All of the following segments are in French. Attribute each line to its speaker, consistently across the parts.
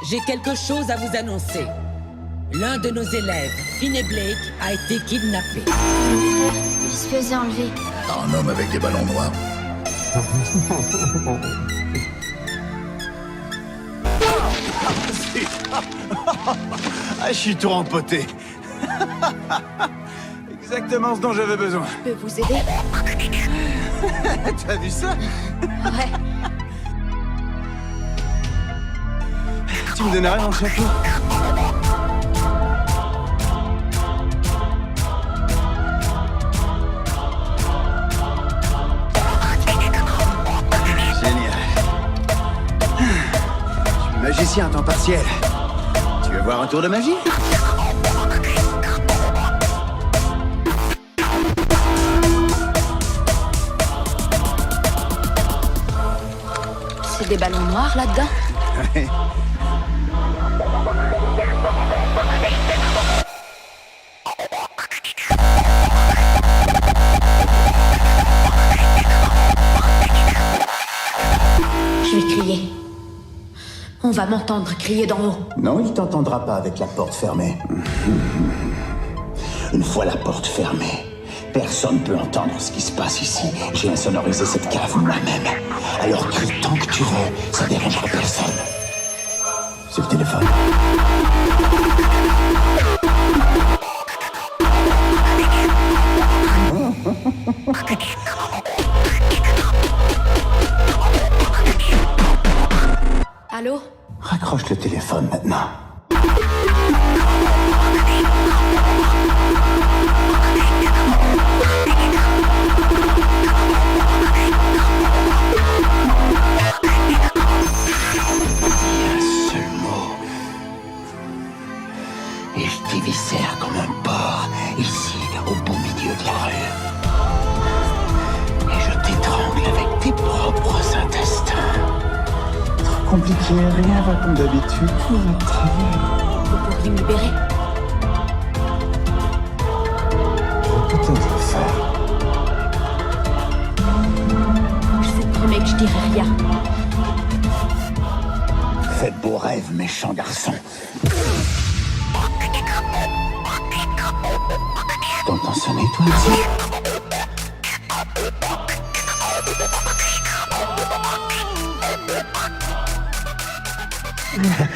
Speaker 1: J'ai quelque chose à vous annoncer. L'un de nos élèves, Finney Blake, a été kidnappé.
Speaker 2: Il se faisait enlever.
Speaker 3: Un homme avec des ballons noirs.
Speaker 4: Ah, je suis tout rempoté. Exactement ce dont j'avais besoin.
Speaker 2: Je peux vous aider?
Speaker 4: T'as vu ça?
Speaker 2: Ouais.
Speaker 4: Tu me donnes rien dans le château? Génial. Je suis magicien à temps partiel. Tu veux voir un tour de magie?
Speaker 2: C'est des ballons noirs là-dedans?
Speaker 4: Ouais.
Speaker 2: Je vais crier. On va m'entendre crier d'en haut.
Speaker 5: Non, il t'entendra pas avec la porte fermée. Une fois la porte fermée, personne peut entendre ce qui se passe ici. J'ai insonorisé cette cave moi-même. Alors crie tant que tu veux, ça dérangera personne. C'est le téléphone.
Speaker 2: Allô?
Speaker 5: Raccroche le téléphone maintenant. T'éviscère comme un porc, ici, au beau milieu de la rue. Et je t'étrangle avec tes propres intestins. Trop compliqué, rien va comme d'habitude, tout va très bien.
Speaker 2: Vous pourriez me libérer?
Speaker 5: Je vais peut-être le faire.
Speaker 2: Je vous promets que je dirai rien.
Speaker 5: Fais de beaux rêves, méchant garçon. T'entends sonner, toi aussi?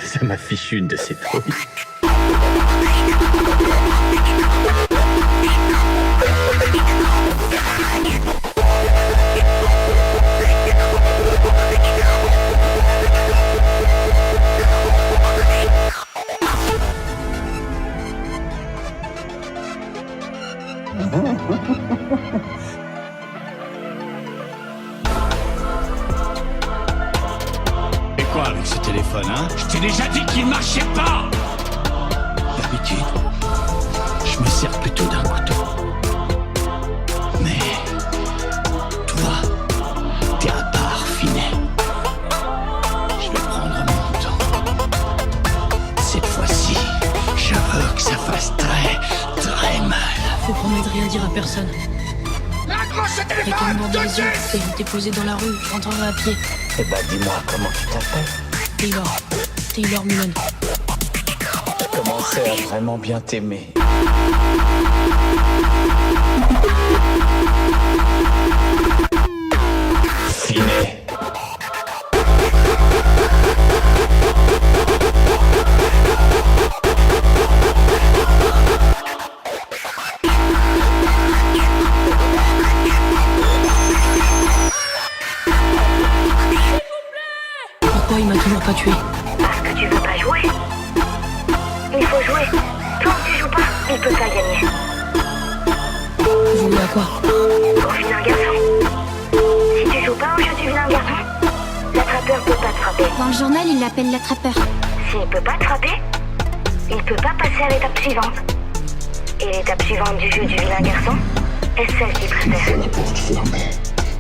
Speaker 6: Ça m'a fichu une de ces trucs.
Speaker 7: Et quoi avec ce téléphone, hein? Je t'ai déjà dit qu'il marchait pas! D'habitude, je me sers plutôt d'un couteau. Mais toi, t'es à part, Finney. Je vais prendre mon temps. Cette fois-ci, je veux que ça fasse très, très mal.
Speaker 8: Faut promettre de rien dire à personne.
Speaker 7: Accroche ce
Speaker 8: Et
Speaker 7: téléphone!
Speaker 8: quand me
Speaker 7: tout de
Speaker 8: les yeux
Speaker 7: suite!
Speaker 8: et me déposer dans la rue, je rentrerai à pied.
Speaker 5: Eh ben, dis-moi comment tu t'appelles.
Speaker 8: Taylor Mullen.
Speaker 5: Je commençais à vraiment bien t'aimer. Finney.
Speaker 8: Pourquoi il m'a toujours pas tué?
Speaker 9: Parce que tu veux pas jouer. Il faut jouer. Tant que tu joues pas, il peut pas gagner.
Speaker 8: Jouer à quoi?
Speaker 9: Au vilain garçon. Si tu joues pas au jeu du vilain garçon, l'attrapeur peut pas te frapper.
Speaker 2: Dans le journal, il l'appelle l'attrapeur.
Speaker 9: S'il peut pas te frapper, il peut pas passer à l'étape suivante. Et l'étape suivante du jeu du vilain garçon est celle qu'il préfère.
Speaker 3: La porte fermée.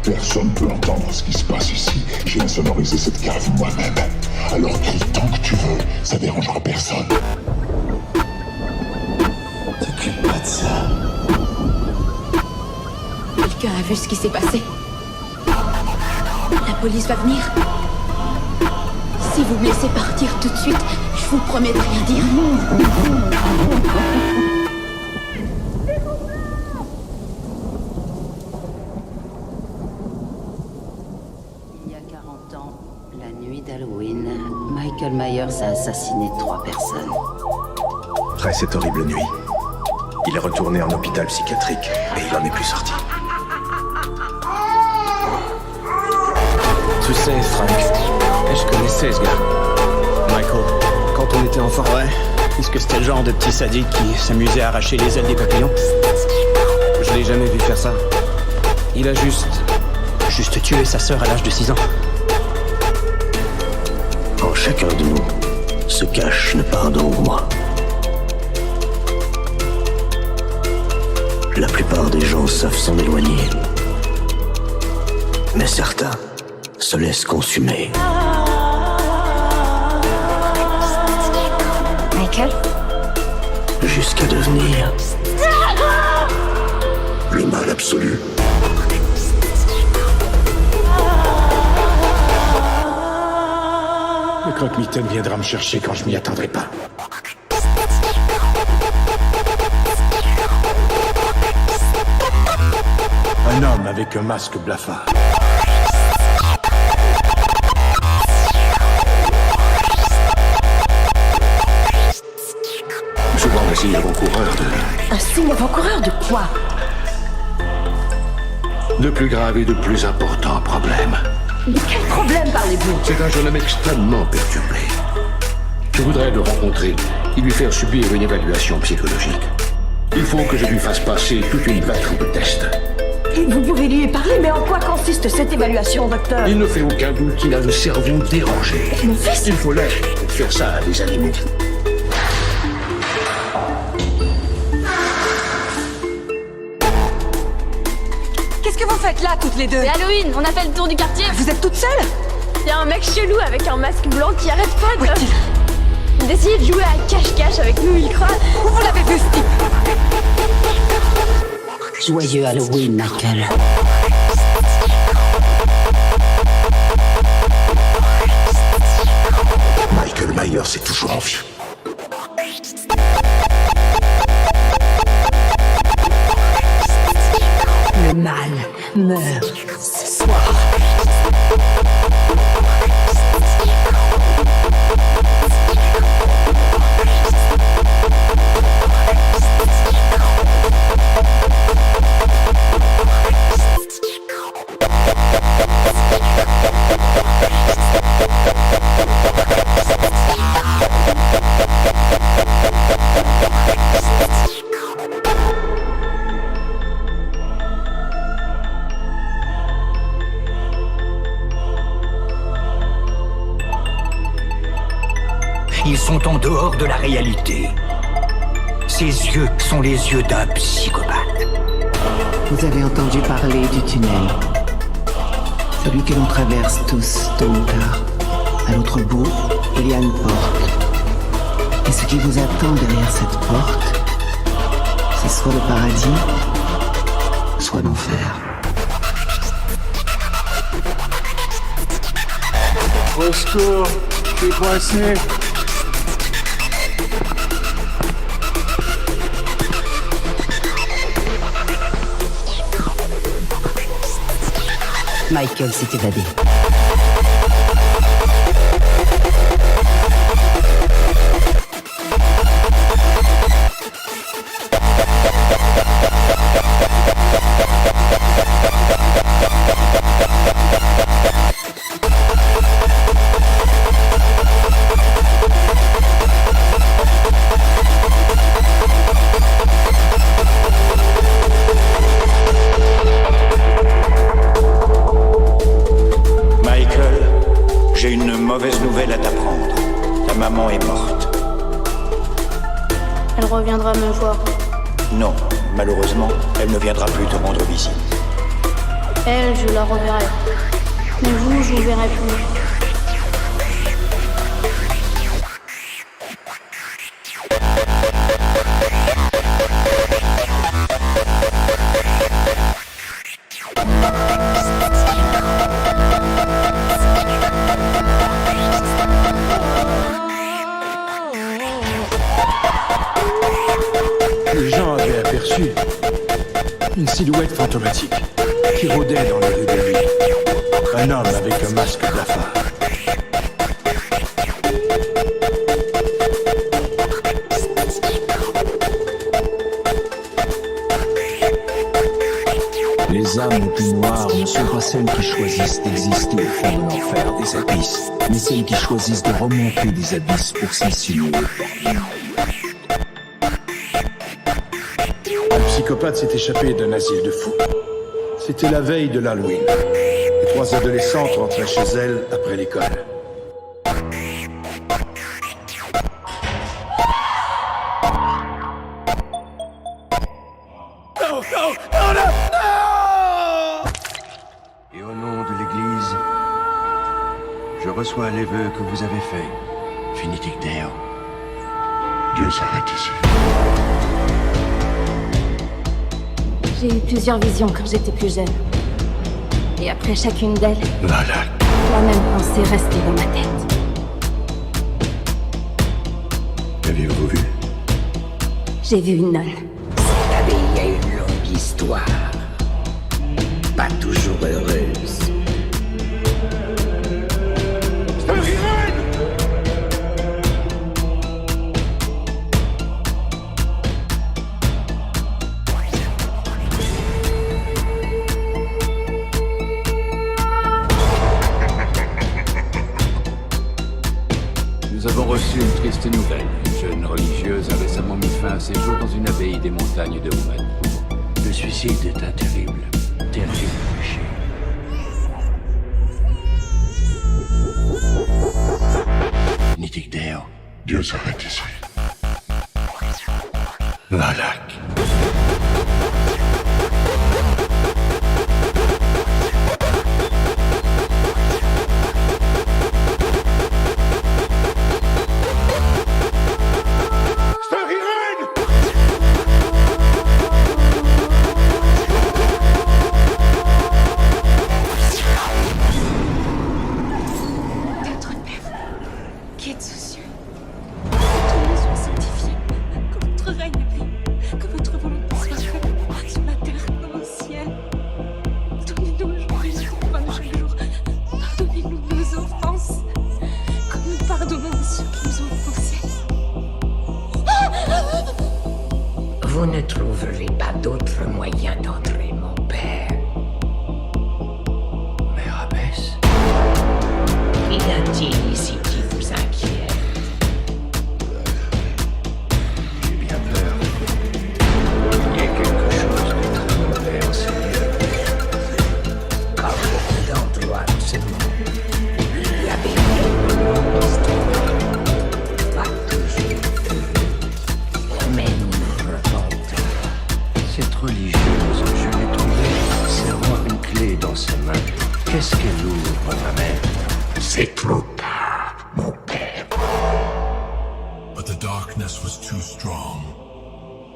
Speaker 3: Personne peut entendre ce qui se passe ici. J'ai insonorisé cette cave moi-même. Alors crie tant que tu veux, ça dérangera personne.
Speaker 5: T'occupe pas de ça.
Speaker 2: Quelqu'un a vu ce qui s'est passé. La police va venir. Si vous me laissez partir tout de suite, je vous promets de rien dire.
Speaker 10: Il y a 40 ans, la nuit d'Halloween, Michael Myers a assassiné 3 personnes.
Speaker 4: Après cette horrible nuit, il est retourné en hôpital psychiatrique et il en est plus sorti.
Speaker 11: Tu sais, Frank, je connaissais ce gars. Michael, quand on était enfant.
Speaker 7: Ouais. Est-ce que c'était le genre de petit sadique qui s'amusait à arracher les ailes des papillons?
Speaker 11: Je l'ai jamais vu faire ça. Il a juste
Speaker 7: tué sa sœur à l'âge de 6 ans.
Speaker 5: En chacun de nous se cache une part d'en moi. La plupart des gens savent s'en éloigner. Mais certains se laissent consumer.
Speaker 9: Michael?
Speaker 5: Jusqu'à devenir le mal absolu.
Speaker 3: Le croque-mitaine viendra me chercher quand je m'y attendrai pas. Un homme avec un masque blafard.
Speaker 5: Souvent un signe avant-coureur de...
Speaker 2: Un signe avant-coureur de quoi?
Speaker 3: De plus grave et de plus important problème.
Speaker 2: De quel problème parlez-vous?
Speaker 3: C'est un jeune homme extrêmement perturbé. Je voudrais le rencontrer et lui faire subir une évaluation psychologique. Il faut que je lui fasse passer toute une batterie de tests.
Speaker 2: Vous pouvez lui parler, mais en quoi consiste cette évaluation, docteur?
Speaker 3: Il ne fait aucun doute qu'il a le cerveau dérangé.
Speaker 2: Mon fils?
Speaker 3: Il faut l'être pour faire ça à des animaux.
Speaker 2: Qu'est-ce que vous faites là, toutes les deux?
Speaker 8: C'est Halloween, on a fait le tour du quartier.
Speaker 2: Vous êtes toutes seules?
Speaker 8: Il y a un mec chelou avec un masque blanc qui arrête pas d'essayer de jouer à cache-cache avec nous, il croit.
Speaker 2: Où vous l'avez vu, ce type?
Speaker 10: Joyeux Halloween, Michael.
Speaker 3: Michael Myers est toujours en vie.
Speaker 2: Le mal meurt ce soir.
Speaker 5: Ils sont en dehors de la réalité. Ces yeux sont les yeux d'un psychopathe.
Speaker 10: Vous avez entendu parler du tunnel. Celui que l'on traverse tous, tôt ou tard. À l'autre bout, il y a une porte. Et ce qui vous attend derrière cette porte, c'est soit le paradis, soit l'enfer.
Speaker 3: Au secours, je suis coincé.
Speaker 10: Michael s'est évadé.
Speaker 5: J'ai une mauvaise nouvelle à t'apprendre. Ta maman est morte.
Speaker 8: Elle reviendra me voir.
Speaker 5: Non, malheureusement, elle ne viendra plus te rendre visite.
Speaker 8: Elle, je la reverrai. Mais vous, je vous verrai plus.
Speaker 7: Une silhouette fantomatique qui rôdait dans les rues de nuit. Un homme avec un masque blafard.
Speaker 5: Les âmes les plus noires ne sont pas celles qui choisissent d'exister au fond de l'enfer des abysses, mais celles qui choisissent de remonter des abysses pour s'insinuer.
Speaker 7: Un psychopathe s'est échappé d'un asile de fous. C'était la veille de l'Halloween. Les 3 adolescentes rentraient chez elles après l'école. Non, non, non, non, non!
Speaker 4: Et au nom de l'Église, je reçois les vœux que vous avez faits.
Speaker 7: Finitic Deo.
Speaker 3: Dieu s'arrête ici.
Speaker 8: J'ai eu plusieurs visions quand j'étais plus jeune. Et après chacune d'elles,
Speaker 7: Voilà.
Speaker 8: la même pensée restait dans ma tête.
Speaker 7: Qu'aviez-vous vu?
Speaker 8: J'ai vu une nonne.
Speaker 1: Cette abbaye a une longue histoire. Pas toujours heureuse.
Speaker 12: Nous avons reçu une triste nouvelle. Une jeune religieuse a récemment mis fin à ses jours dans une abbaye des montagnes de Roumanie.
Speaker 7: Le suicide est un terrible péché. Finitic Deo.
Speaker 3: Dieu s'arrête ici.
Speaker 7: Valak.
Speaker 1: Vous ne trouverez pas d'autre moyen d'entrer, mon père.
Speaker 7: Mère Abbesse.
Speaker 1: Qu'y a-t-il ici qui vous inquiète?
Speaker 7: J'ai bien peur. Il y a quelque chose de très mauvais en ces lieux.
Speaker 1: Comme beaucoup d'endroits de ce monde, l'abbaye a une longue histoire. Pas toujours heureuse. Mais nous nous repentons.
Speaker 7: Cette religieuse, je l'ai trouvée serrant une clé dans ses mains. Qu'est-ce qu'elle ouvre, ma mère?
Speaker 3: C'est trop tard, mon père.
Speaker 13: But the darkness was too strong.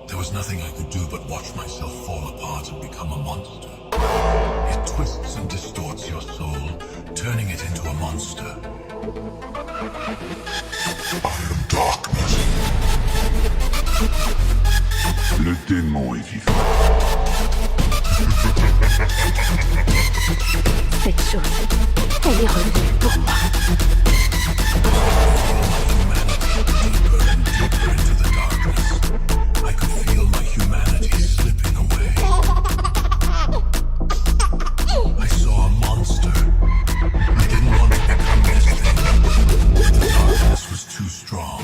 Speaker 13: There was nothing I could do but watch myself fall apart and become a monster. It twists and distorts your soul, turning it into a monster.
Speaker 3: I am darkness. Le démon est vivant.
Speaker 2: Cette chose, elle est revenue pour moi.
Speaker 13: I could feel my humanity slipping away. I saw a monster. I didn't want to become this thing. The darkness was too strong.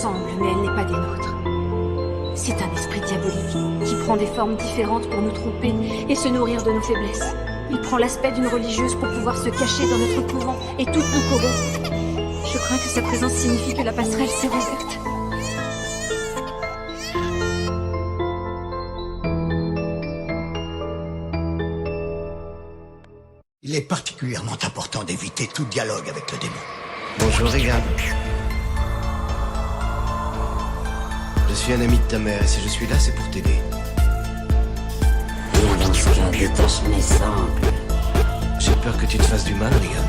Speaker 14: ressemble, mais elle n'est pas des nôtres. C'est un esprit diabolique qui prend des formes différentes pour nous tromper et se nourrir de nos faiblesses. Il prend l'aspect d'une religieuse pour pouvoir se cacher dans notre couvent et toutes nous corrompre. Je crains que sa présence signifie que la passerelle s'est rouverte.
Speaker 5: Il est particulièrement important d'éviter tout dialogue avec le démon.
Speaker 11: Bonjour, Regan. Je suis un ami de ta mère et si je suis là, c'est pour t'aider.
Speaker 1: Et dans ce cas, détache mes sangles.
Speaker 11: J'ai peur que tu te fasses du mal, Regan.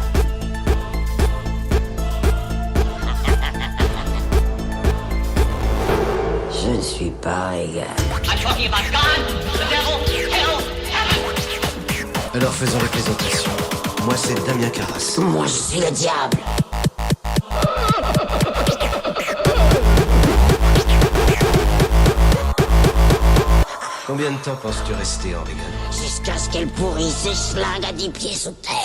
Speaker 1: Je ne suis pas Regan.
Speaker 11: Alors faisons les présentations. Moi, c'est Damien Carras.
Speaker 1: Moi, je suis le diable.
Speaker 11: Combien de temps penses-tu rester en Regan?
Speaker 1: Jusqu'à ce qu'elle pourrisse et schlingue à 10 pieds sous terre.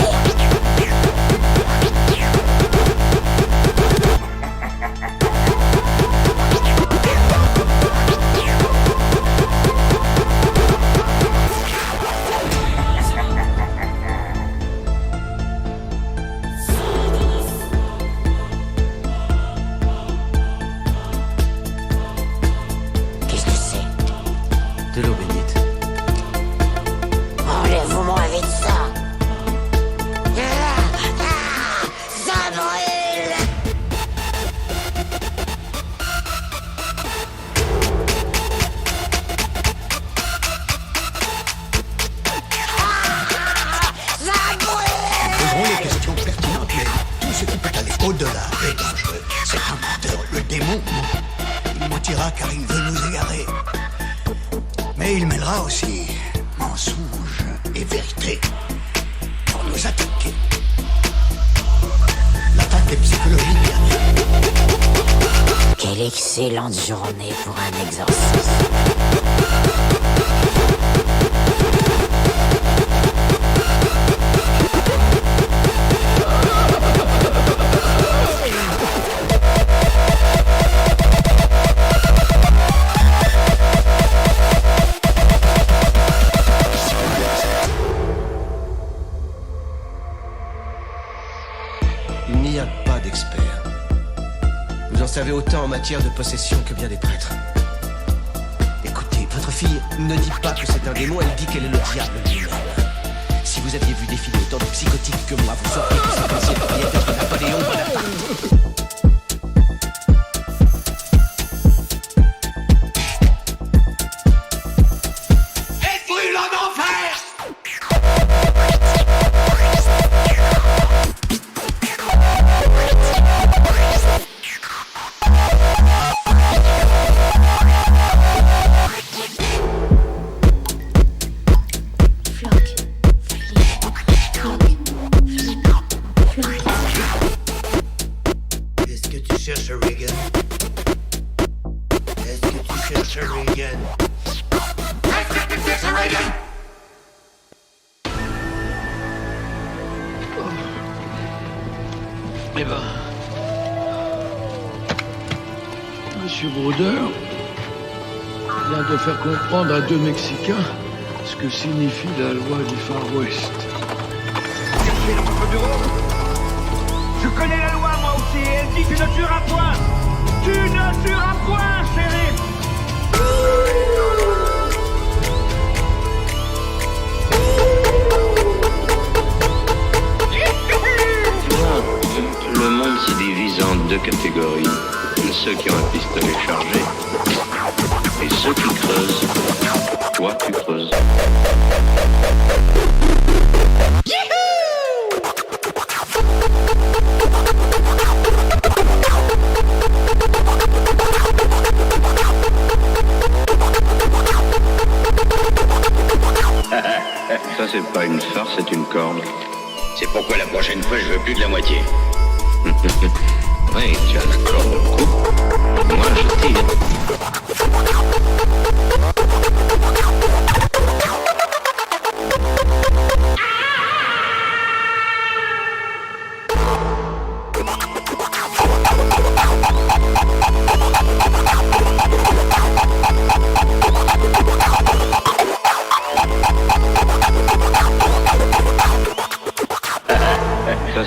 Speaker 1: Qu'est-ce que c'est?
Speaker 11: De l'eau bénite.
Speaker 1: Enlève-moi vite ça. Ça brûle. Ça brûle.
Speaker 5: Poserons les questions pertinentes, mais tout ce qui peut aller au-delà est dangereux. C'est un menteur, le démon. Il mentira car il veut nous égarer. Mais il mêlera aussi mensonge et vérité pour nous attaquer. L'attaque est psychologique, bien.
Speaker 1: Quelle excellente journée pour un exorcisme.
Speaker 11: Il n'y a pas d'experts. Vous en savez autant en matière de possession que bien des prêtres. Écoutez, votre fille ne dit pas que c'est un démon, elle dit qu'elle est le diable lui-même. Si vous aviez vu défiler autant de psychotiques que moi, vous sauriez que c'est l'ancien propriétaire de Napoléon Bonaparte.
Speaker 5: Est-ce que tu cherches Regan? Est-ce que tu cherches Regan? Est-ce que tu cherches Regan?
Speaker 7: Eh ben... Monsieur Brodeur vient de faire comprendre à 2 Mexicains ce que signifie la loi du Far West.
Speaker 15: Cherchez dans votre bureau. Je connais la loi, moi aussi, et elle dit tu ne tueras point. Tu ne tueras point, shérif.
Speaker 16: Tu vois, le monde se divise en 2 catégories. Ceux qui ont un pistolet chargé et ceux qui creusent. Toi, tu creuses. Ça, c'est pas une farce, c'est une corde.
Speaker 17: C'est pourquoi la prochaine fois, je veux plus de la moitié.
Speaker 16: Oui, tu as la corde au cou. Moi, je tire.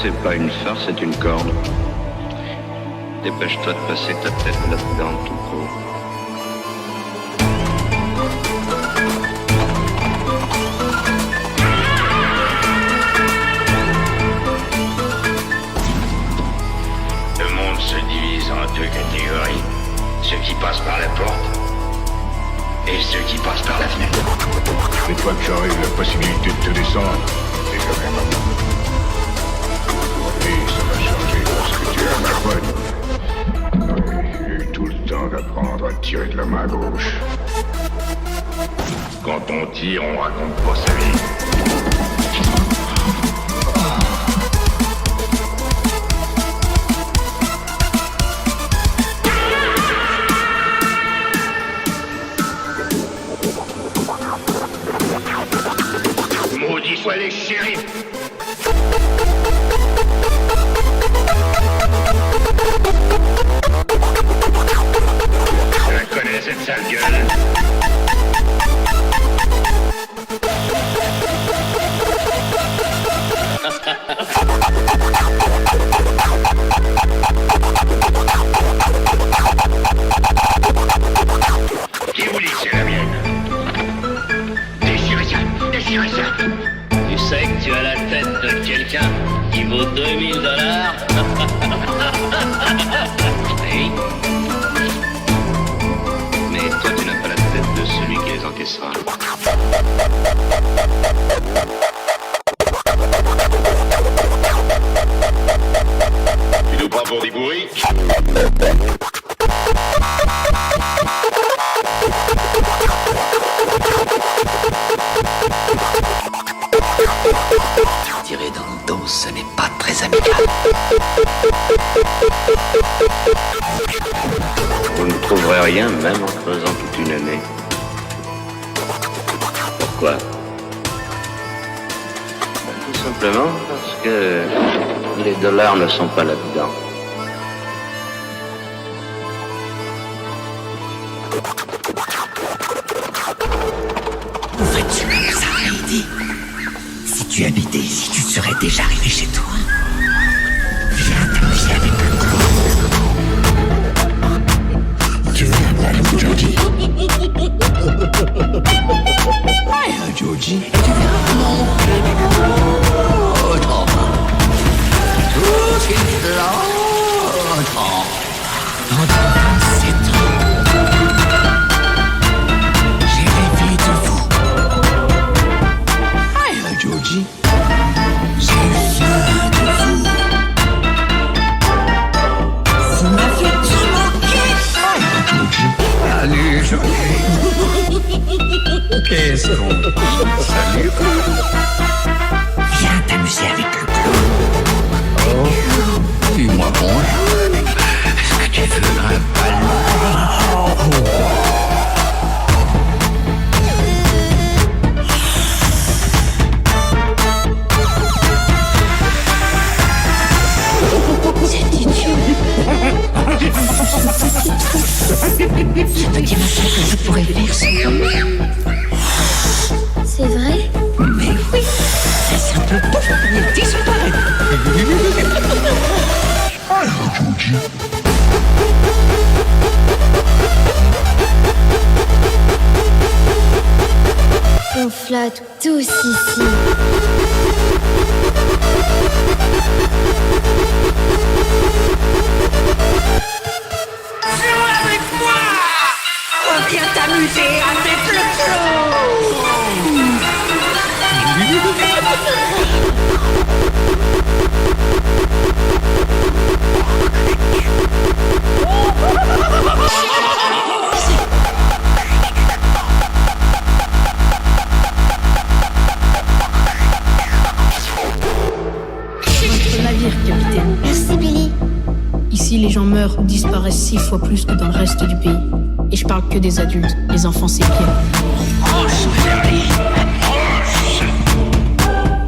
Speaker 16: c'est pas une farce, c'est une corde. Dépêche-toi de passer ta tête là-dedans, tout court.
Speaker 17: Le monde se divise en deux catégories. Ceux qui passent par la porte et ceux qui passent par la fenêtre.
Speaker 13: Cette fois que j'aurai la possibilité de te descendre, c'est quand même à moi. Et ça va changer parce que tu es à ma poigne. Ouais, j'ai eu tout le temps d'apprendre à tirer de la main gauche. Quand on tire, on raconte pas sa vie.
Speaker 17: Maudit soit les shérifs! Je la connais cette sale gueule. Qui vous dit que c'est la mienne? Déchirez ça! Déchirez ça!
Speaker 16: Tu sais que tu as la tête de quelqu'un qui vaut 2000 $? Oui. Mais toi, tu n'as pas la tête de celui qui les encaissera.
Speaker 17: Tu nous prends pour des bourris?
Speaker 1: Tirer dans le dos, ce n'est pas très amical.
Speaker 16: Vous ne trouverez rien, même en creusant toute une année. Pourquoi? Tout simplement parce que les dollars ne sont pas là-dedans.
Speaker 1: Ferais-tu comme ça, Heidi? Si tu habitais ici, tu serais déjà arrivé chez toi. Viens t'amuser avec le corps. Tu veux un ballon, Georgie? Ouais, Georgie. Et tu verras comment on fait avec le corps. Tout ce qu'il flotte. Dans 27 ans. J'ai rêvé de vous. Georgie, j'ai eu soin de vous. Vous m'avez tout manqué. Georgie, allez, Georgie. Qu'est-ce qu'on dit? Salut. Viens t'amuser avec le clown. Oh, dis-moi bonjour. Est-ce que tu veux un ballon? Ce petit machin que je pourrais faire
Speaker 8: C'est vrai?
Speaker 1: Mais oui, c'est un peu tout, il disparaît. Alors, Georgie.
Speaker 8: On flatte tous ici.
Speaker 1: Viens avec moi! Viens t'amuser avec le
Speaker 18: Votre navire, capitaine.
Speaker 8: Merci, Billy.
Speaker 18: Ici, les gens meurent ou disparaissent 6 fois plus que dans le reste du pays. Et je parle que des adultes. Les enfants, c'est pire.
Speaker 1: Approche, Verly. Approche.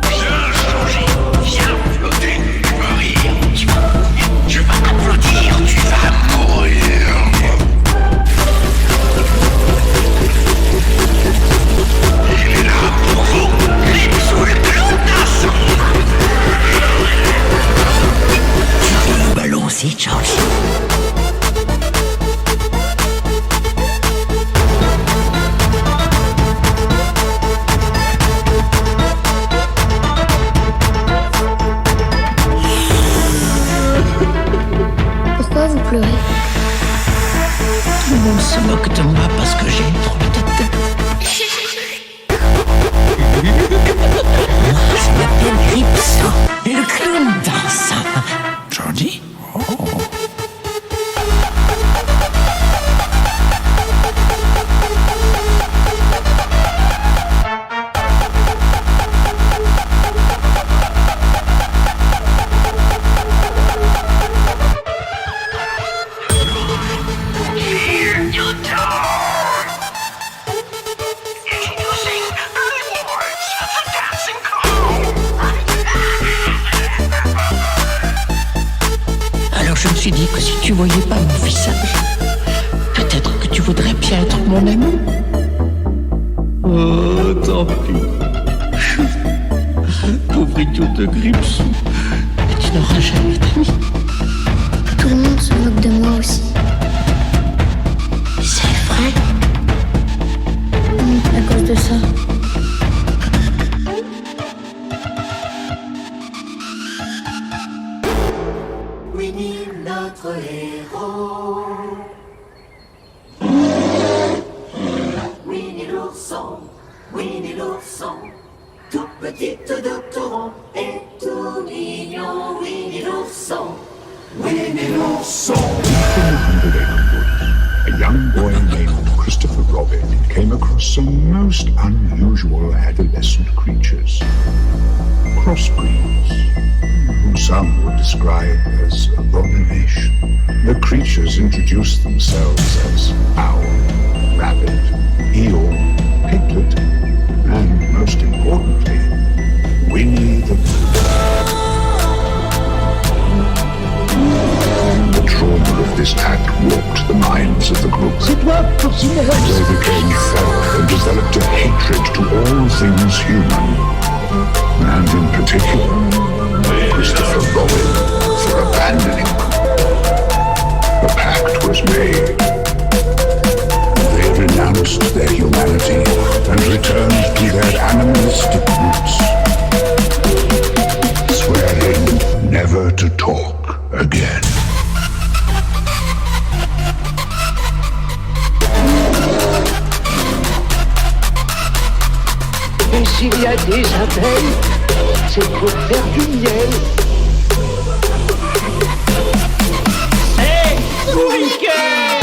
Speaker 1: Viens changer. Viens flotter. Tu vas rire. Tu vas applaudir. Tu vas mourir. Il est là pour vous. Les sous le clown.
Speaker 5: moques de moi parce que j'ai trop de tête. Moi, je m'appelle Gripsou, le clown dansant. Jordi? Alors je me suis dit que si tu voyais pas mon visage, peut-être que tu voudrais bien être mon ami. Oh, tant pis. Pauvre idiot de Gripsou. Tu n'auras jamais d'amis.
Speaker 14: Tout le monde se moque de moi aussi. C'est vrai? Oui, à cause de ça.
Speaker 1: Winnie, notre héros. Winnie l'ourson, Winnie l'ourson, tout petit, tout rond et tout mignon. Winnie l'ourson, Winnie l'ourson.
Speaker 19: A young boy named Christopher Robin came across some most unusual adolescent creatures. Crossbreeds, whom some would describe as abomination. The creatures introduced themselves as owl, rabbit, eel, piglet, and most importantly, Winnie the Pooh. The trauma of this act warped the minds of the group. They became feral and developed a hatred to all things human, and in particular, Christopher Robin for abandoning them. A pact was made. They renounced their humanity and returned to their animalistic roots, swearing never to talk again.
Speaker 1: Et s'il y a des abeilles, c'est pour faire du miel.
Speaker 5: Hey, Bourriquet!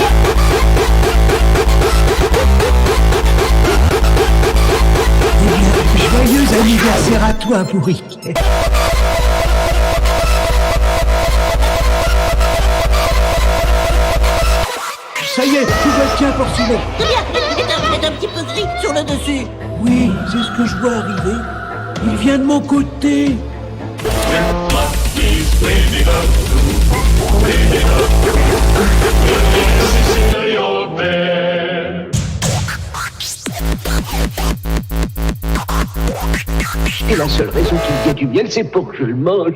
Speaker 5: Joyeux anniversaire à toi, Bourriquet. Ça y est, tout va bien pour soulever.
Speaker 1: C'est bien, c'est un petit peu gris sur le dessus.
Speaker 5: Oui, c'est ce que je vois arriver. Il vient de mon côté.
Speaker 1: Et la seule raison qu'il y a du miel, c'est pour que je le mange.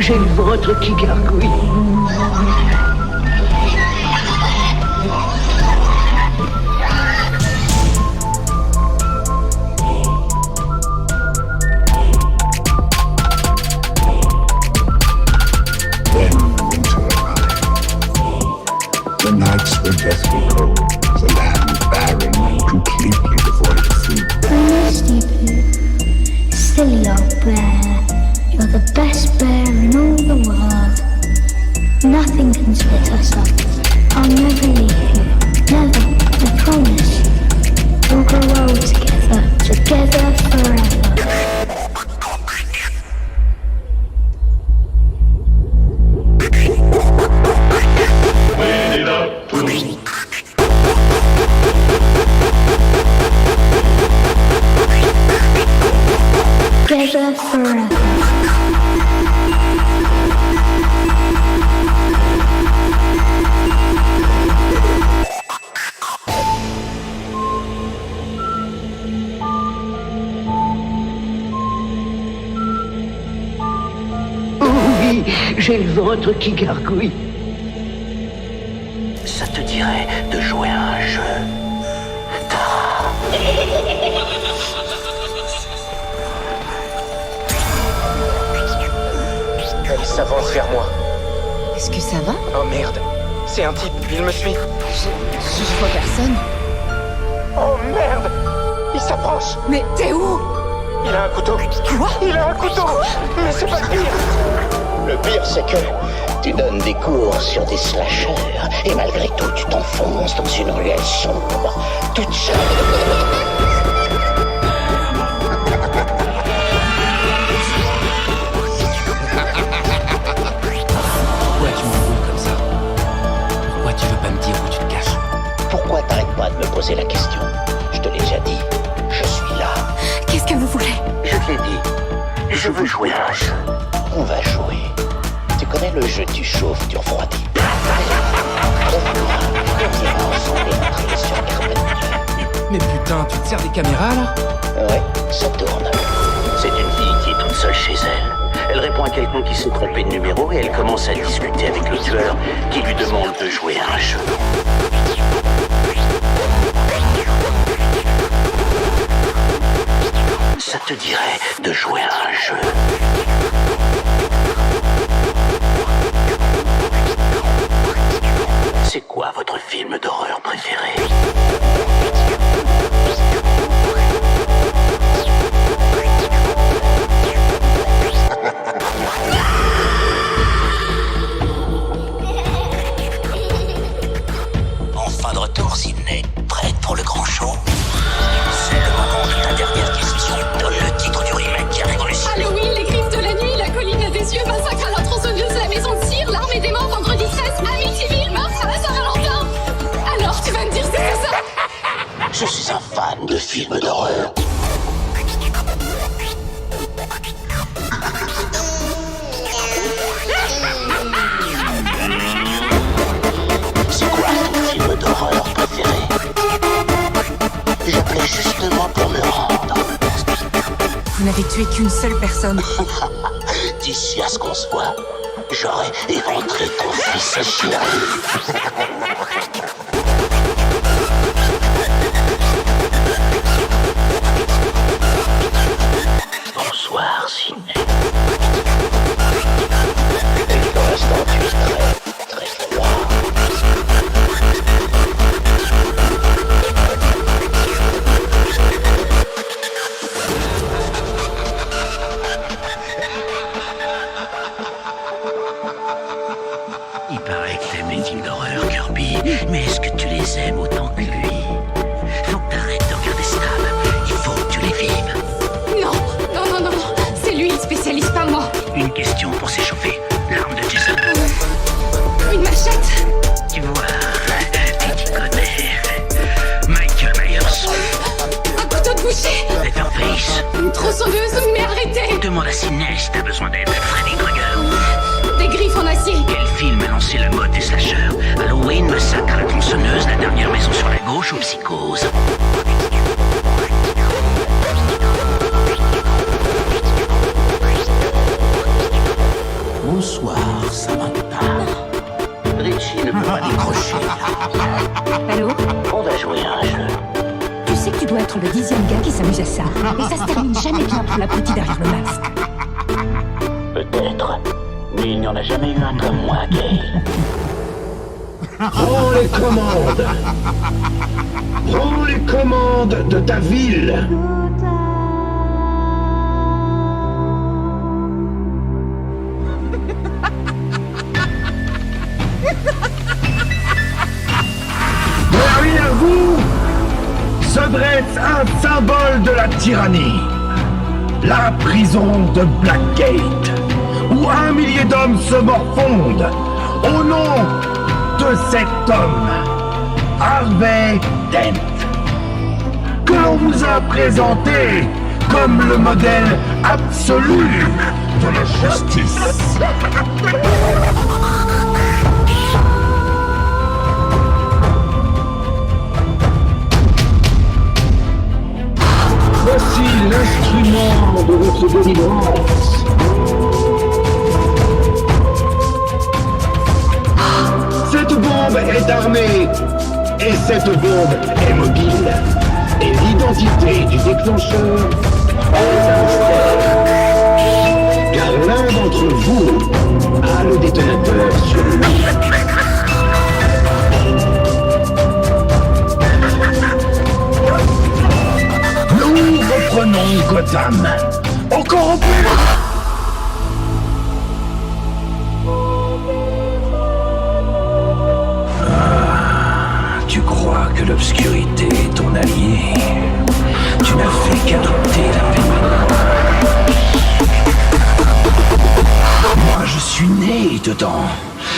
Speaker 1: J'ai le ventre qui gargouille.
Speaker 19: Then winter arrived. The nights were deathly cold, the land barren and completely devoid of food.
Speaker 14: I missed you, Pooh. Silly old bear. You're the best bear in all the world. Nothing can split us up. I'll never leave you. Never. I promise. We'll grow old together. Together forever.
Speaker 1: Oui, j'ai le ventre qui gargouille.
Speaker 11: Ça te dirait de jouer à un jeu?
Speaker 20: Elle s'avance vers moi.
Speaker 2: Est-ce que ça va?
Speaker 20: Oh merde, c'est un type, il me suit.
Speaker 2: Je vois personne.
Speaker 20: Oh merde, il s'approche.
Speaker 2: Mais t'es où?
Speaker 20: Il a un couteau.
Speaker 2: Quoi?
Speaker 20: Il a un couteau. Mais c'est pas le pire.
Speaker 1: Le pire, c'est que tu donnes des cours sur des slashers et malgré tout, tu t'enfonces dans une ruelle sombre, toute seule.
Speaker 11: Pourquoi tu m'embrouilles comme ça? Pourquoi tu veux pas me dire où tu te caches?
Speaker 1: Pourquoi t'arrêtes pas de me poser la question? Je te l'ai déjà dit, je suis là.
Speaker 2: Qu'est-ce que vous voulez?
Speaker 1: Je te l'ai dit, je veux jouer à un jeu. On va jouer. Tu connais le jeu tu chauffes, tu refroidis. On ira ensemble entrer sur Carpentier.
Speaker 20: Mais putain, tu te sers des caméras là?
Speaker 1: Ouais, ça tourne. C'est une fille qui est toute seule chez elle. Elle répond à quelqu'un qui s'est trompé de numéro et elle commence à discuter avec le tueur qui lui demande de jouer à un jeu. Ça te dirait de jouer à un jeu? C'est quoi votre film d'horreur préféré? Enfin de retour, Sydney. Prête pour le grand show? C'est le moment de ta dernière question. Donne le titre du remake qui a révolutionné.
Speaker 14: Halloween, les griffes de la nuit, la colline à des yeux, massacre à la tronçonneuse, la maison de cire, l'armée des morts, vendredi 13, Amityville, meurtre à la Saint-Valentin. Alors tu vas me dire si c'est ça?
Speaker 1: Je suis un fan de films d'horreur. C'est quoi ton film d'horreur préféré? J'appelais justement pour me rendre.
Speaker 2: Vous n'avez tué qu'une seule personne.
Speaker 1: D'ici à ce qu'on se voit, j'aurais éventré ton fils chéri. Bonsoir, Sydney. Et pour l'instant, tu es très froid. Il paraît que t'aimes les films d'horreur, Kirby, mais est-ce que tu les aimes autant que lui? Faut que t'arrêtes de regarder Stab. Il faut que tu les vives.
Speaker 14: Non, non, non, non, non. C'est lui le spécialiste, pas moi.
Speaker 1: Une question pour s'échauffer. L'arme de Jason.
Speaker 14: Une machette.
Speaker 1: Tu vois, tu t'y connais. Michael Myers.
Speaker 14: Un couteau de boucher.
Speaker 1: Leatherface.
Speaker 14: Une tronçonneuse, mais arrêtez.
Speaker 1: Demande à Sydney si t'as besoin d'aide. Freddy Krueger.
Speaker 14: Des griffes en acier.
Speaker 1: Quel film a lancé la mode des slashers? Halloween, massacre à la tronçonneuse, la dernière maison sur la gauche ou Psychose? Bonsoir, Samantha. Richie ne peut pas décrocher.
Speaker 2: Allô?
Speaker 1: On va jouer à un jeu.
Speaker 2: Tu sais que tu dois être le 10e gars qui s'amuse à ça. Et ça se termine jamais bien pour la petite derrière le masque.
Speaker 1: Peut-être. Mais il n'y en a jamais eu un comme moi, Gail.
Speaker 3: Prends les commandes. Prends les commandes de ta ville. Derrière vous se dresse un symbole de la tyrannie. La prison de Blackgate, où 1 millier d'hommes se morfondent au nom de cet homme, Harvey Dent, que l'on vous a présenté comme le modèle absolu de la justice. Voici l'instrument de votre délivrance. armé. Et cette bombe est mobile. Et l'identité du déclencheur est un mystère. Car l'un d'entre vous a le détonateur sur lui. Nous reprenons Gotham. Encore un peu. Tu crois que l'obscurité est ton allié? Tu n'as fait qu'adopter la pénombre. Moi, je suis né dedans.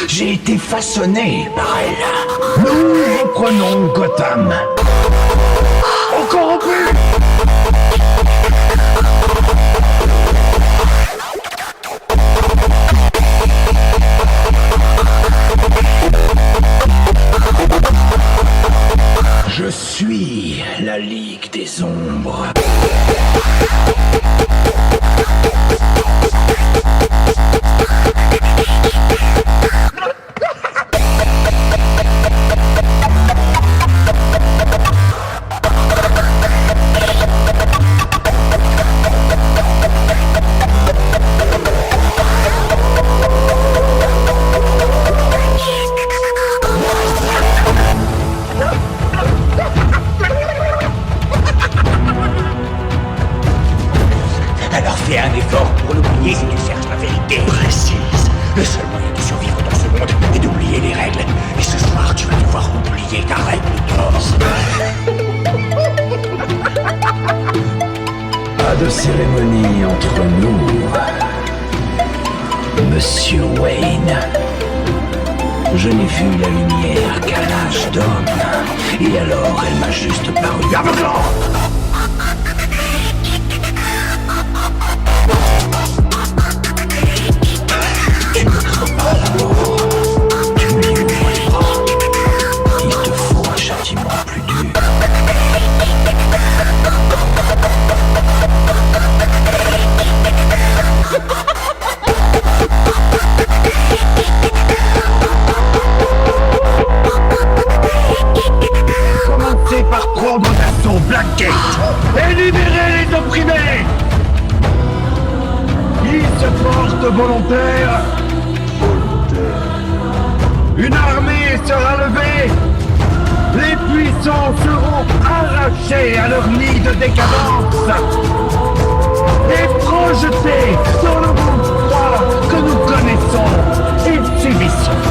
Speaker 3: J'ai été façonné par elle. Nous reprenons Gotham. Encore un peu. Je suis la Ligue des Ombres. Alors fais un effort pour l'oublier si tu cherches la vérité précise. Le seul moyen de survivre dans ce monde est d'oublier les règles. Et ce soir, tu vas devoir oublier ta règle d'or. Pas de cérémonie entre nous, Monsieur Wayne. Je n'ai vu la lumière qu'à l'âge d'homme. Et alors, elle m'a juste paru aveuglante. Tu ne crains pas la mort. Tu lui ouvres les bras. Il te faut un châtiment plus dur. Commencez par prendre d'assaut Blackgate et libérer les opprimés. Ils se portent volontaires. Une armée sera levée. Les puissants seront arrachés à leur nid de décadence et projetés dans le monde froid que nous connaissons et subissons.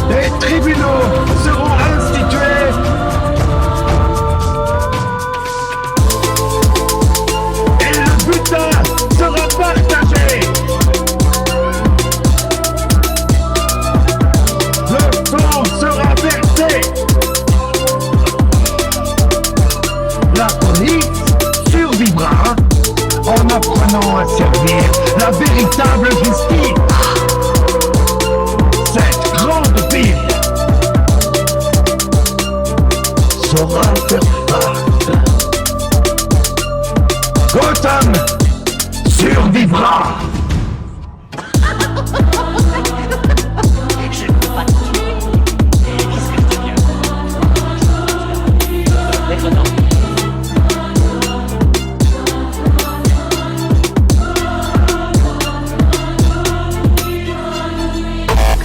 Speaker 3: Les tribunaux seront institués. Et le butin sera partagé. Le sang sera versé. La police survivra en apprenant à servir la véritable justice. Cette grande ville saura faire face. Gotham survivra. Je ne peux pas te tuer. Qu'est-ce que tu viens? Maintenant.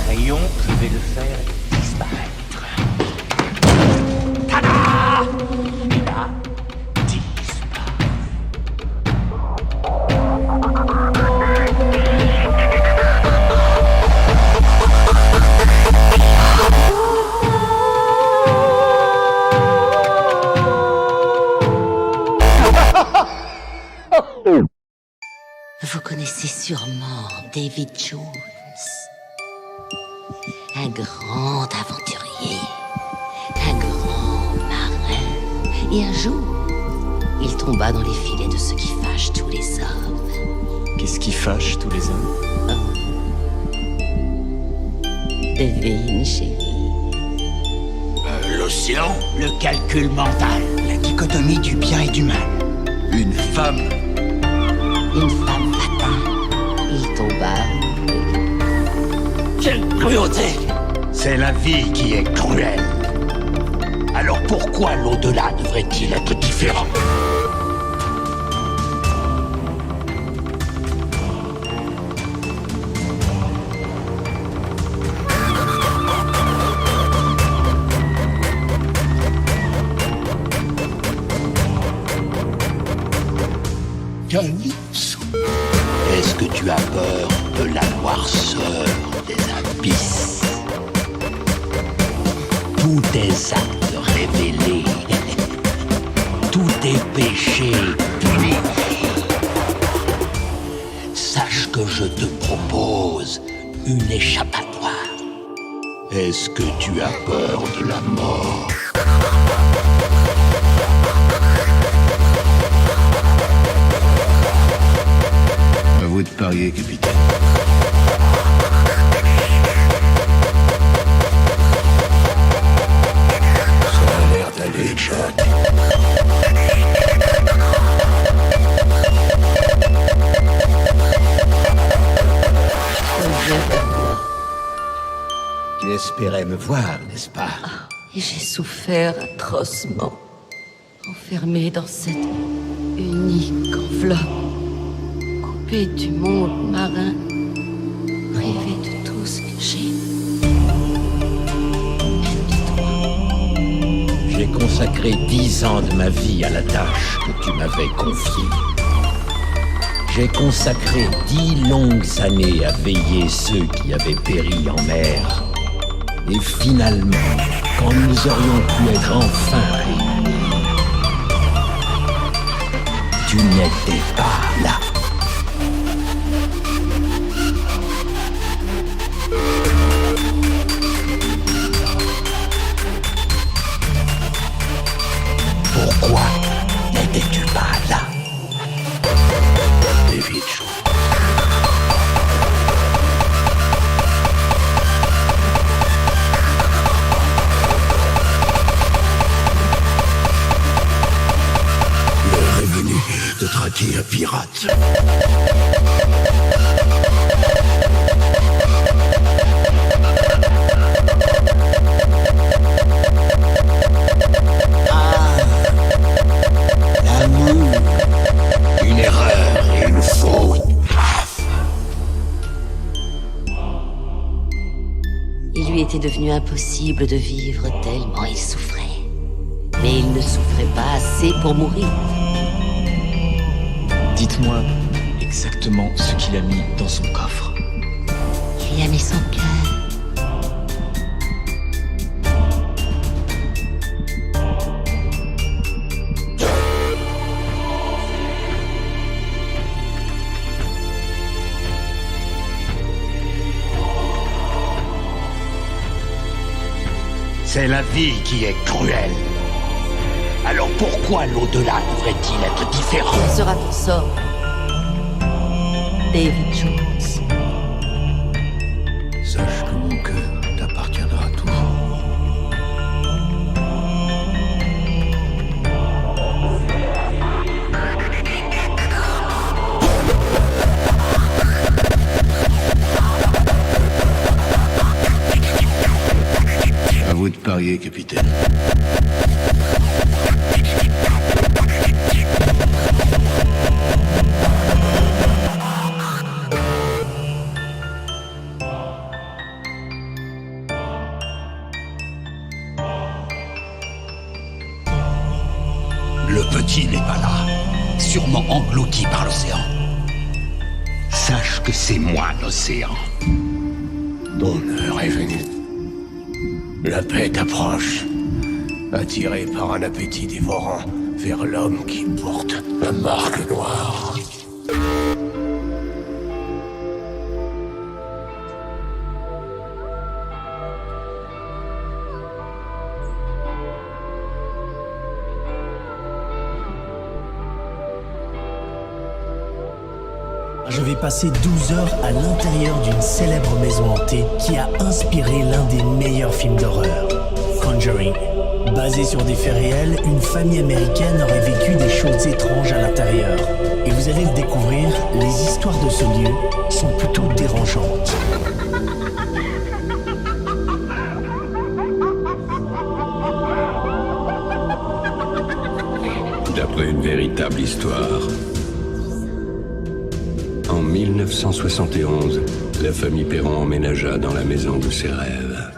Speaker 3: Crayon, je vais le faire disparaître. Tada! Il a disparu.
Speaker 21: Vous connaissez sûrement David Jones, un grand aventurier, un grand marin. Et un jour, il tomba dans les filets de ce qui fâche tous les hommes.
Speaker 22: Qu'est-ce qui fâche tous les hommes?
Speaker 21: Devine, chérie.
Speaker 5: L'océan, le calcul mental, la dichotomie du bien et du mal.
Speaker 22: Une femme.
Speaker 21: Une femme fatin. Il tomba.
Speaker 5: Quel
Speaker 6: cruauté. C'est la vie qui est cruelle. Alors pourquoi l'au-delà devrait-il être différent? Calypso, est-ce que tu as peur de la noirceur des abysses? Tous tes actes révélés, tous tes péchés punis. Sache que je te propose une échappatoire. Est-ce que tu as peur de la mort? À vous de parier, capitaine. Ça a l'air d'aller, Jack. Tu espérais me voir, n'est-ce pas?
Speaker 21: Et j'ai souffert atrocement, enfermé dans cette unique enveloppe, coupé du monde marin, privé de tout ce que j'ai.
Speaker 6: J'ai consacré 10 ans de ma vie à la tâche que tu m'avais confiée. J'ai consacré 10 longues années à veiller ceux qui avaient péri en mer. Et finalement, quand nous aurions pu être enfin réunis, tu n'étais pas là. Pourquoi n'étais-tu pas là? David Jones. L'heure est venue de traquer un pirate. L'amour, une erreur et une faute grave.
Speaker 21: Il lui était devenu impossible de vivre tellement il souffrait. Mais il ne souffrait pas assez pour mourir.
Speaker 22: Dites-moi exactement ce qu'il a mis dans son coffre.
Speaker 21: Il y a mis son cœur.
Speaker 6: C'est la vie qui est cruelle. Alors pourquoi l'au-delà devrait-il être différent?
Speaker 21: Quel sera ton sort, David Jones?
Speaker 6: Sache que mon cœur t'appartiendra toujours. À vous de parier, capitaine. Le petit n'est pas là, sûrement englouti par l'océan. Sache que c'est moi l'océan. Ton heure est venue. La paix t'approche, attiré par un appétit dévorant vers l'homme qui porte la marque noire.
Speaker 9: Je vais passer 12 heures à l'intérieur d'une célèbre maison hantée qui a inspiré l'un des meilleurs films d'horreur, Conjuring. Basé sur des faits réels, une famille américaine aurait vécu des choses étranges à l'intérieur. Et vous allez le découvrir, les histoires de ce lieu sont plutôt dérangeantes.
Speaker 6: raconterai une véritable histoire. En 1971, la famille Perron emménagea dans la maison de ses rêves.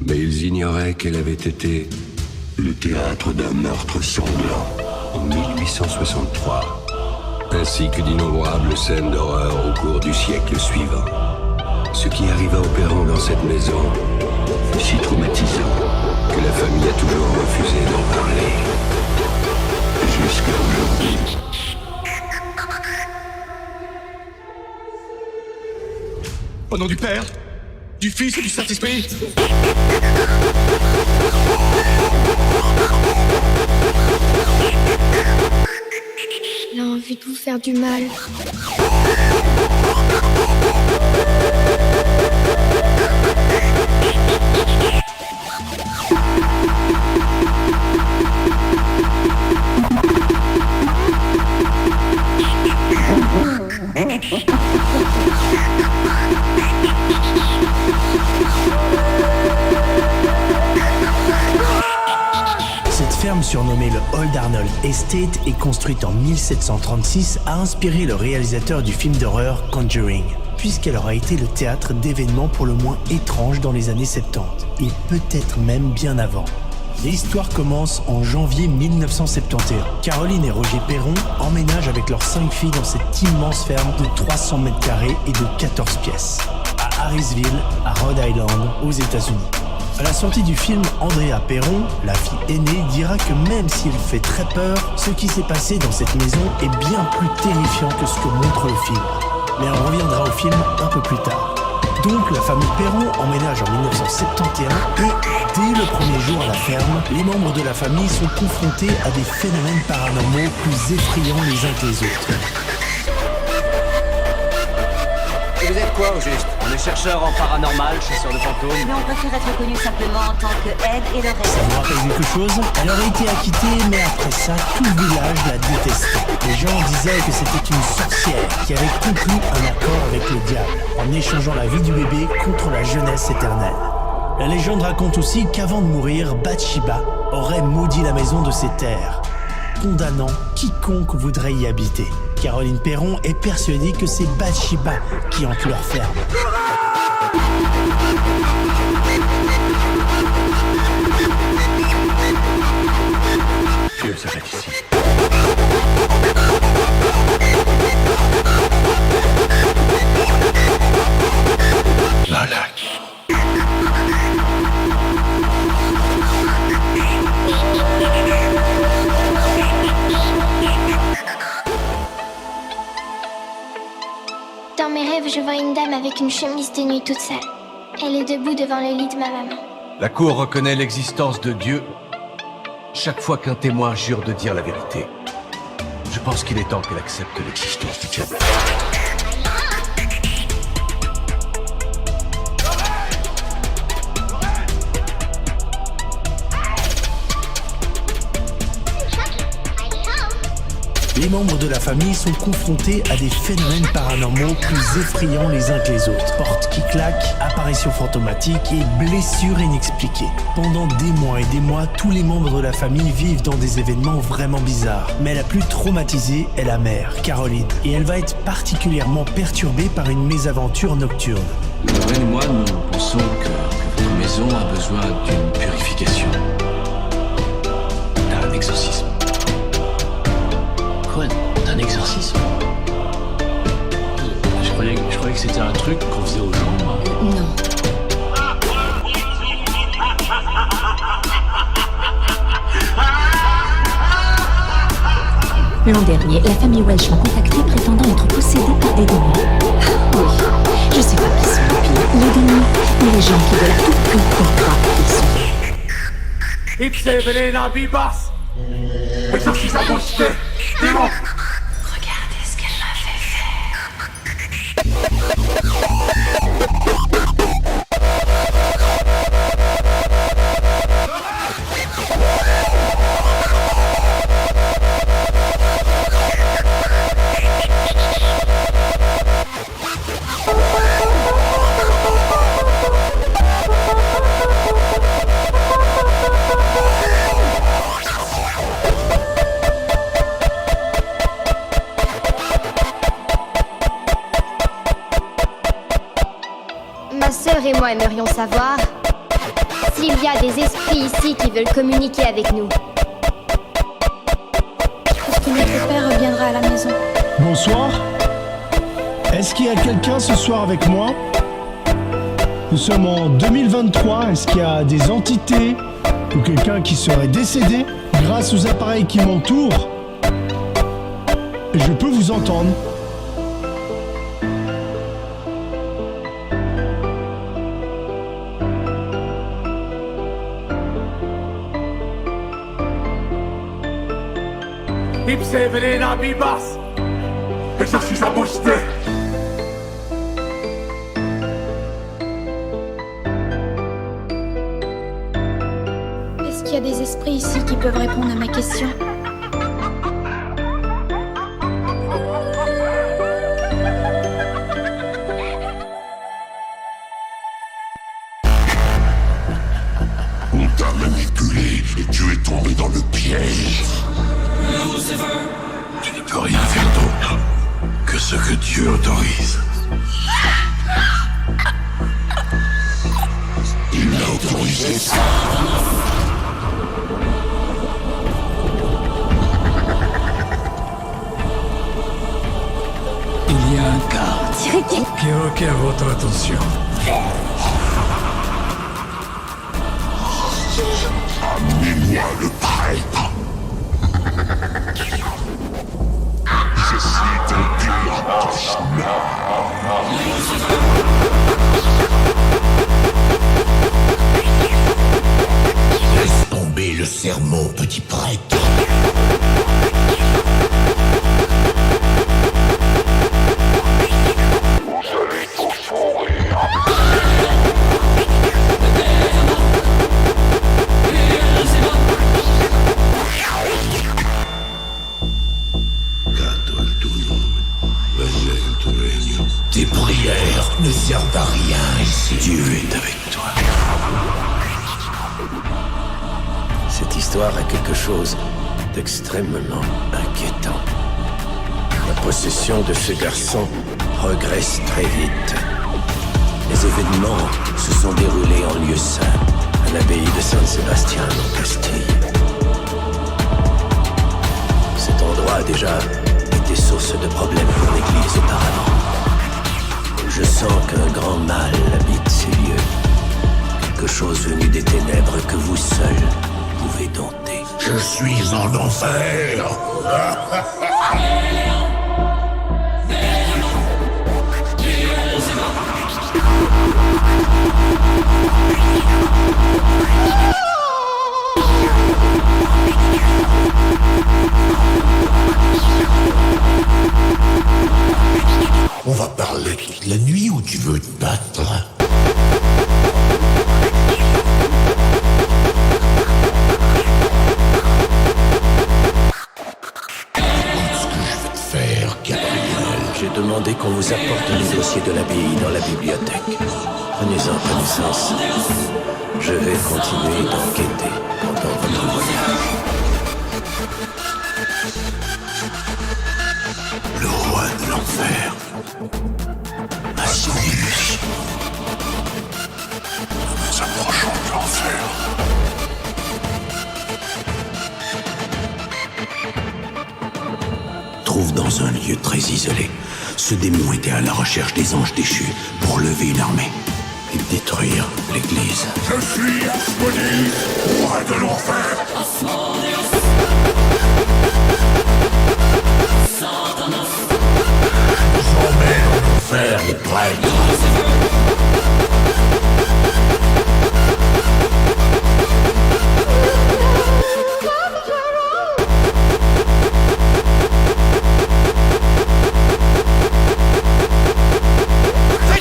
Speaker 6: Mais ils ignoraient qu'elle avait été le théâtre d'un meurtre sanglant en 1863, ainsi que d'innombrables scènes d'horreur au cours du siècle suivant. Ce qui arriva aux Perron dans cette maison fut si traumatisant que la famille a toujours refusé d'en parler. Jusqu'à aujourd'hui.
Speaker 7: Au nom du Père, du Fils et du Saint-Esprit.
Speaker 4: Il a envie de vous faire du mal.
Speaker 9: Cette ferme surnommée le Old Arnold Estate et construite en 1736 a inspiré le réalisateur du film d'horreur Conjuring, puisqu'elle aura été le théâtre d'événements pour le moins étranges dans les années 70, et peut-être même bien avant. L'histoire commence en janvier 1971. Caroline et Roger Perron emménagent avec leurs 5 filles dans cette immense ferme de 300 mètres carrés et de 14 pièces, à Harrisville, à Rhode Island, aux États-Unis. À la sortie du film, Andrea Perron, la fille aînée, dira que même s'il fait très peur, ce qui s'est passé dans cette maison est bien plus terrifiant que ce que montre le film. Mais on reviendra au film un peu plus tard. Donc la famille Perron emménage en 1971 et dès le premier jour à la ferme, les membres de la famille sont confrontés à des phénomènes paranormaux plus effrayants les uns que les autres.
Speaker 10: Et vous êtes quoi au juste? On est chercheurs en paranormal, chasseurs de fantômes.
Speaker 23: Mais on préfère être connu simplement en tant que Ed et Lorraine.
Speaker 9: Ça vous rappelle quelque chose? Elle aurait été acquittée, mais après ça, tout le village la détestait. Les gens disaient que c'était une sorcière qui avait conclu un accord avec le diable, en échangeant la vie du bébé contre la jeunesse éternelle. La légende raconte aussi qu'avant de mourir, Bathsheba aurait maudit la maison de ses terres, condamnant quiconque voudrait y habiter. Caroline Perron est persuadée que c'est Bathsheba qui hante leur ferme.
Speaker 6: Je s'arrête ici. Voilà.
Speaker 4: Dans mes rêves, je vois une dame avec une chemise de nuit toute sale. Elle est debout devant le lit de ma maman.
Speaker 11: La Cour reconnaît l'existence de Dieu chaque fois qu'un témoin jure de dire la vérité. Je pense qu'il est temps qu'elle accepte l'existence du diable.
Speaker 9: Les membres de la famille sont confrontés à des phénomènes paranormaux plus effrayants les uns que les autres. Portes qui claquent, apparitions fantomatiques et blessures inexpliquées. Pendant des mois et des mois, tous les membres de la famille vivent dans des événements vraiment bizarres. Mais la plus traumatisée est la mère, Caroline. Et elle va être particulièrement perturbée par une mésaventure nocturne.
Speaker 22: Lorraine et moi, nous pensons que votre maison a besoin d'une purification. D'un exorcisme. Quoi? D'un exorcisme? Je croyais que c'était un truc qu'on faisait aux gens.
Speaker 21: Non.
Speaker 2: L'an dernier, la famille Welch m'a contacté prétendant être possédée par des démons. Oui, je sais pas qui sont les pires, les démons ou les gens qui veulent à tout prix qu'on croit qu'ils sont.
Speaker 15: It's Evelyn Bibas! Exorcise à bouche, démon!
Speaker 2: Regardez ce qu'elle m'a fait faire.
Speaker 4: Victor et moi aimerions savoir s'il y a des esprits ici qui veulent communiquer avec nous.
Speaker 18: Est-ce que notre père reviendra à la maison?
Speaker 9: Bonsoir. Est-ce qu'il y a quelqu'un ce soir avec moi? Nous sommes en 2023. Est-ce qu'il y a des entités ou quelqu'un qui serait décédé? Grâce aux appareils qui m'entourent, je peux vous entendre.
Speaker 15: Ipse venena bibas! Exorcise a moște!
Speaker 18: Est-ce qu'il y a des esprits ici qui peuvent répondre à mes questions?
Speaker 19: On t'a manipulé et tu es tombé dans le piège.
Speaker 6: Tu ne peux rien faire d'autre que ce que Dieu autorise.
Speaker 19: Il a autorisé ça.
Speaker 6: Il y a un cas qui requiert votre attention.
Speaker 19: Amenez-moi le prêtre. Je suis ton pire cauchemar. Laisse tomber le sermon, petit prêtre. Vous allez tous mourir. Tes prières ne servent à rien ici.
Speaker 6: Dieu est avec toi.
Speaker 12: Cette histoire a quelque chose d'extrêmement inquiétant. La possession de ce garçon progresse très vite. Les événements se sont déroulés en lieu saint, à l'abbaye de Saint-Sébastien en Castille. Cet endroit a déjà été source de problèmes pour l'Église auparavant. Je sens qu'un grand mal habite ces lieux. Quelque chose venu des ténèbres que vous seul pouvez dompter.
Speaker 19: Je suis en enfer. On va parler toute la nuit ou tu veux te battre?
Speaker 12: J'ai demandé qu'on vous apporte le dossier de l'abbaye dans la bibliothèque. Prenez-en connaissance. Je vais continuer d'enquêter pendant votre voyage.
Speaker 19: Le roi de l'enfer. Asmodeus. Nous nous approchons de l'enfer.
Speaker 6: Trouve dans un lieu très isolé. Ce démon était à la recherche des anges déchus pour lever une armée et détruire l'église.
Speaker 19: Je suis Asmodeus, roi de l'enfer. Je vous emmène en enfer, les prêtres.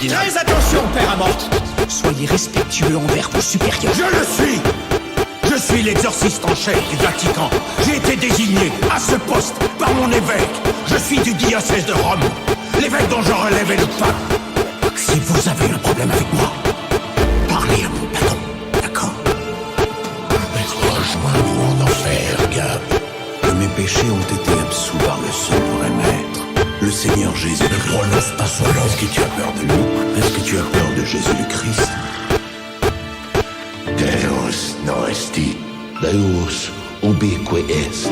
Speaker 7: Faites très attention, père Amort. Soyez respectueux envers vos supérieurs.
Speaker 15: Je le suis! Je suis l'exorciste en chef du Vatican. J'ai été désigné à ce poste par mon évêque. Je suis du diocèse de Rome. L'évêque dont je relève est le pape.
Speaker 6: Si vous avez un problème avec moi, parlez à mon patron, d'accord?
Speaker 19: Rejoins-nous en enfer, Gab.
Speaker 6: Que mes péchés ont été absous par le sang du vrai maître. Le Seigneur Jésus
Speaker 19: ne prononce pas son nom.
Speaker 6: Est-ce que tu as peur de lui?
Speaker 15: Est-ce que tu as peur de Jésus le Christ?
Speaker 6: Deus non esti, Deus ubique est.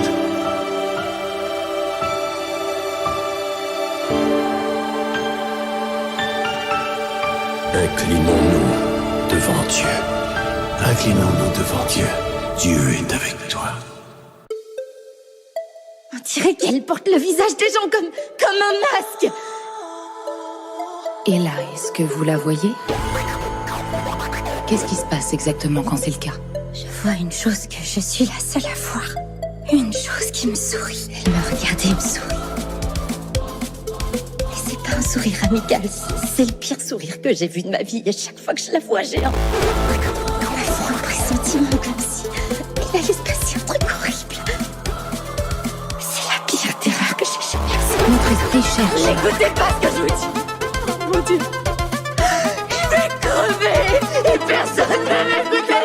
Speaker 12: Inclinons-nous devant Dieu. Inclinons-nous devant Dieu. Dieu est avec toi.
Speaker 2: On dirait qu'elle porte le visage des gens comme un masque.
Speaker 13: Et là, est-ce que vous la voyez? Qu'est-ce qui se passe exactement quand c'est le cas?
Speaker 2: Je vois une chose que je suis la seule à voir. Une chose qui me sourit. Elle me regarde et me sourit. Et c'est pas un sourire amical, c'est le pire sourire que j'ai vu de ma vie. Et chaque fois que je la vois, j'ai un froid pressentiment comme si il allait se passer un truc horrible. C'est la pire terreur que j'ai jamais ressentie.
Speaker 13: Notre esprit cherche.
Speaker 2: N'écoutez pas ce que je vous dis. Mon Dieu. Je vais crever et personne ne va m'écouter.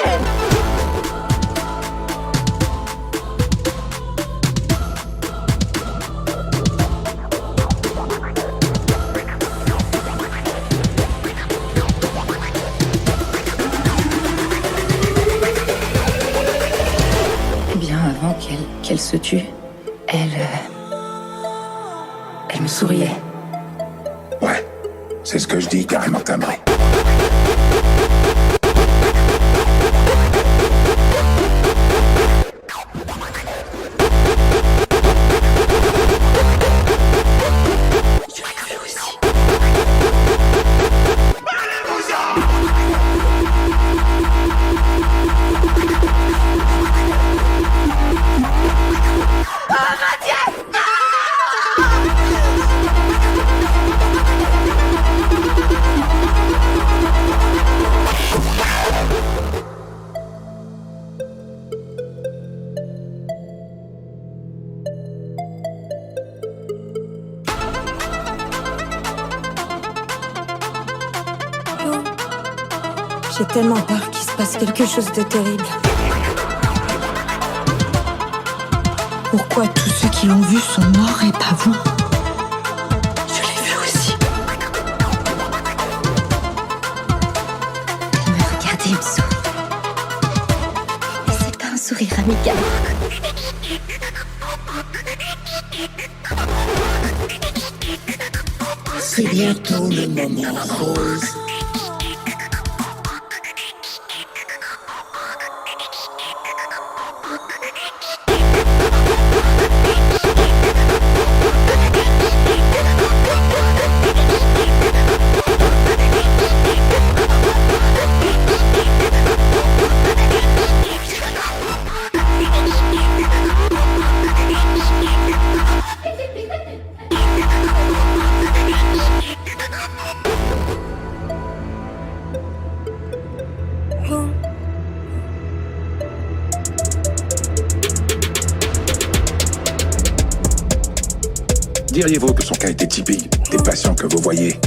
Speaker 13: Bien avant qu'elle se tue, elle me souriait.
Speaker 15: Ouais, c'est ce que je dis, carrément timbré.
Speaker 2: Je l'ai vu aussi. Oh mon Dieu!
Speaker 16: J'ai tellement peur qu'il se passe quelque chose de terrible. Pourquoi tous ceux qui l'ont vu sont morts et pas vous?
Speaker 2: Je l'ai vu aussi. Elle me regarde et me sourit. Et c'est pas un sourire amical.
Speaker 15: C'est bientôt le moment rose. Diriez-vous que son cas était typique des patients que vous voyez?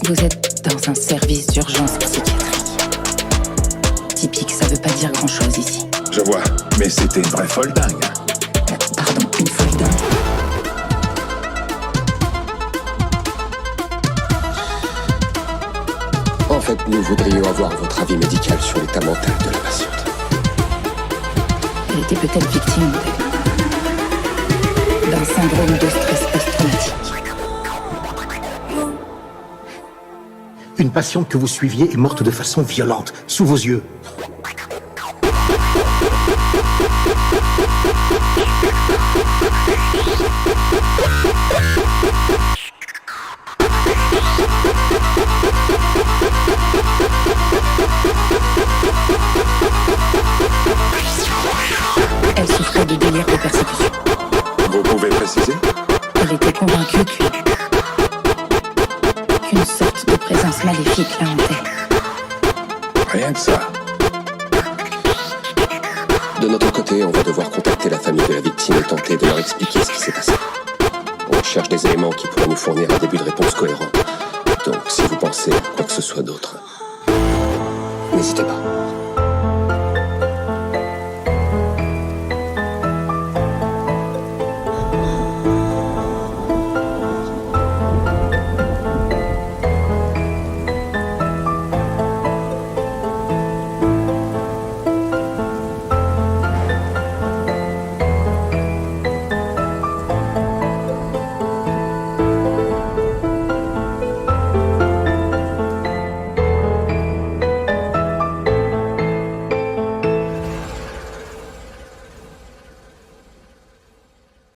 Speaker 13: Vous êtes dans un service d'urgence psychiatrique. Typique, ça veut pas dire grand-chose ici.
Speaker 15: Je vois, mais c'était une vraie folle dingue.
Speaker 13: Pardon, une folle dingue.
Speaker 17: En fait, nous voudrions avoir votre avis médical sur l'état mental de la patiente.
Speaker 13: Elle était peut-être victime d'un syndrome de stress post-traumatique.
Speaker 24: Une patiente que vous suiviez est morte de façon violente, sous vos yeux.
Speaker 13: Elle souffrait de délire de persécution.
Speaker 15: Vous pouvez préciser?
Speaker 13: Elle était convaincue qu'une sorte de présence maléfique la hantait.
Speaker 15: Rien que ça.
Speaker 17: De notre côté, on va devoir contacter la famille de la victime et tenter de leur expliquer ce qui s'est passé. On cherche des éléments qui pourraient nous fournir un début de réponse cohérent. Donc, si vous pensez à quoi que ce soit d'autre, n'hésitez pas.